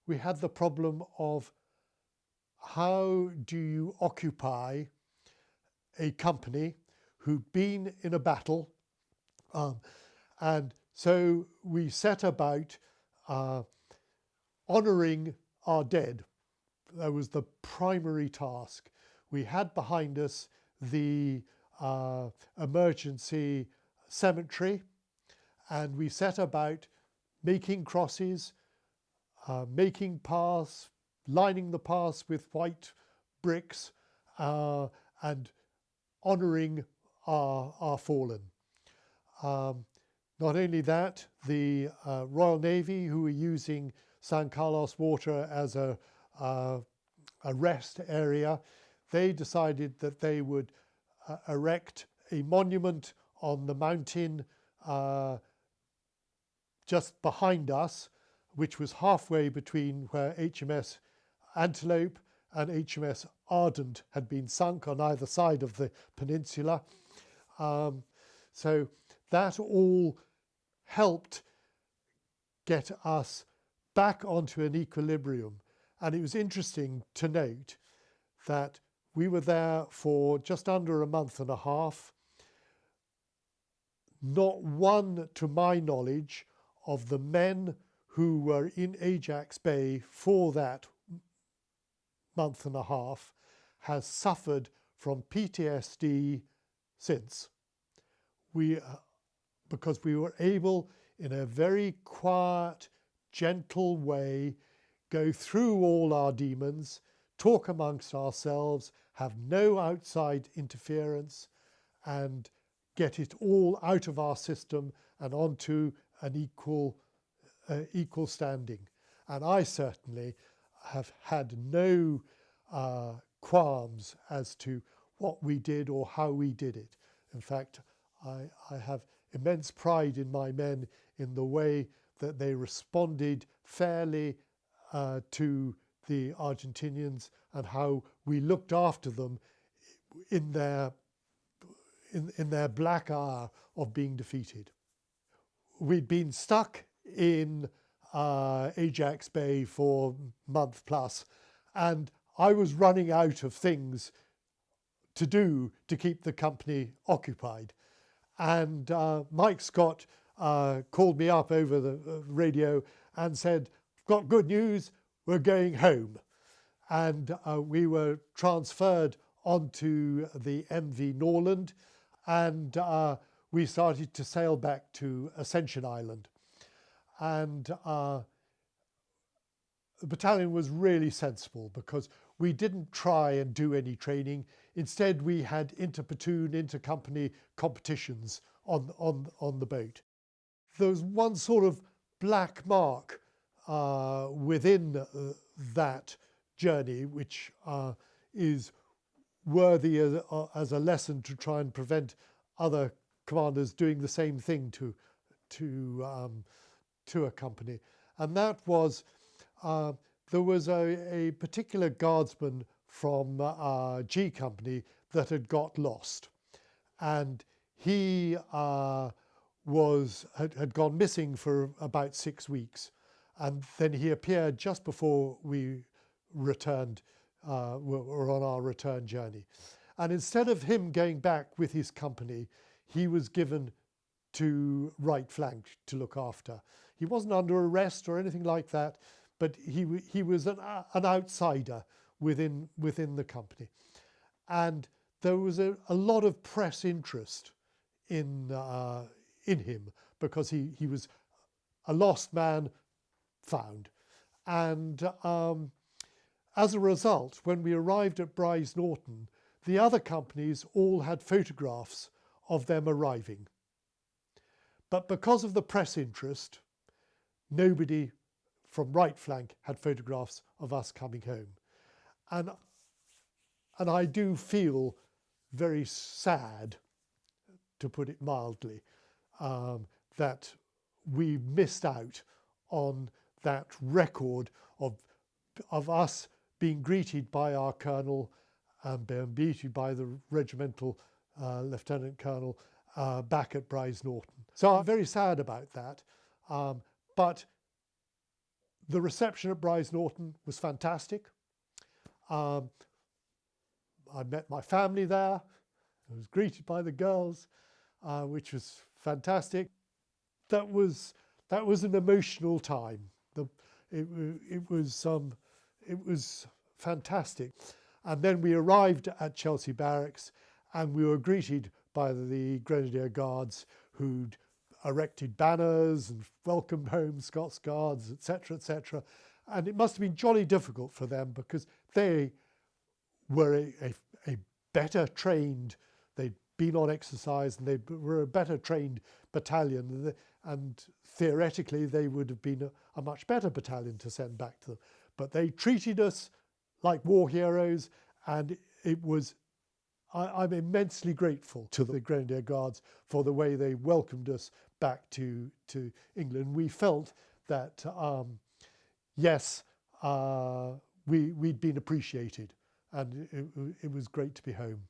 we had the problem of how do you occupy a company who'd been in a battle, and so we set about honouring our dead. That was the primary task. We had behind us the emergency cemetery, and we set about making crosses, making paths, lining the paths with white bricks, and honouring our fallen. Not only that, the Royal Navy, who were using San Carlos water as a rest area, they decided that they would erect a monument on the mountain just behind us, which was halfway between where HMS Antelope and HMS Ardent had been sunk on either side of the peninsula. So that all helped get us back onto an equilibrium. And it was interesting to note that we were there for just under a month and a half. Not one, to my knowledge, of the men who were in Ajax Bay for that month and a half has suffered from PTSD since. Because we were able, in a very quiet, gentle way, go through all our demons, talk amongst ourselves, have no outside interference, and get it all out of our system and onto an equal standing. And I certainly have had no qualms as to what we did or how we did it. In fact, I have immense pride in my men in the way that they responded fairly to the Argentinians and how we looked after them in their black hour of being defeated. We'd been stuck in Ajax Bay for a month plus, and I was running out of things to do to keep the company occupied. And Mike Scott called me up over the radio and said, "I've got good news, we're going home." And we were transferred onto the MV Norland, and we started to sail back to Ascension Island. And the battalion was really sensible because we didn't try and do any training. Instead, we had inter-platoon, inter-company competitions on the boat. There was one sort of black mark within that journey, which is worthy as a lesson to try and prevent other commanders doing the same thing to a company. And that was, there was a particular guardsman from G Company that had got lost. And he had gone missing for about 6 weeks. And then he appeared just before we returned, were on our return journey. And instead of him going back with his company, he was given to right flank to look after. He wasn't under arrest or anything like that, but he was an outsider within the company. And there was a lot of press interest in him because he was a lost man found. And as a result, when we arrived at Bryce Norton, the other companies all had photographs of them arriving. But because of the press interest, nobody from right flank had photographs of us coming home. And I do feel very sad, to put it mildly, that we missed out on that record of us being greeted by our colonel and being greeted by the regimental lieutenant colonel back at Bryce Norton. So I'm very sad about that. But The reception at Brize Norton was fantastic. I met my family there. I was greeted by the girls, which was fantastic. That was an emotional time. It was fantastic. And then we arrived at Chelsea Barracks, and we were greeted by the Grenadier Guards, who'd erected banners and welcomed home Scots Guards, etc., etc. And it must have been jolly difficult for them, because they were a better trained, they'd been on exercise, and they were a better trained battalion, and theoretically they would have been a much better battalion to send back to them. But they treated us like war heroes, and I'm immensely grateful to the Grenadier Guards for the way they welcomed us back to England. We felt that, yes, we'd been appreciated, and it was great to be home.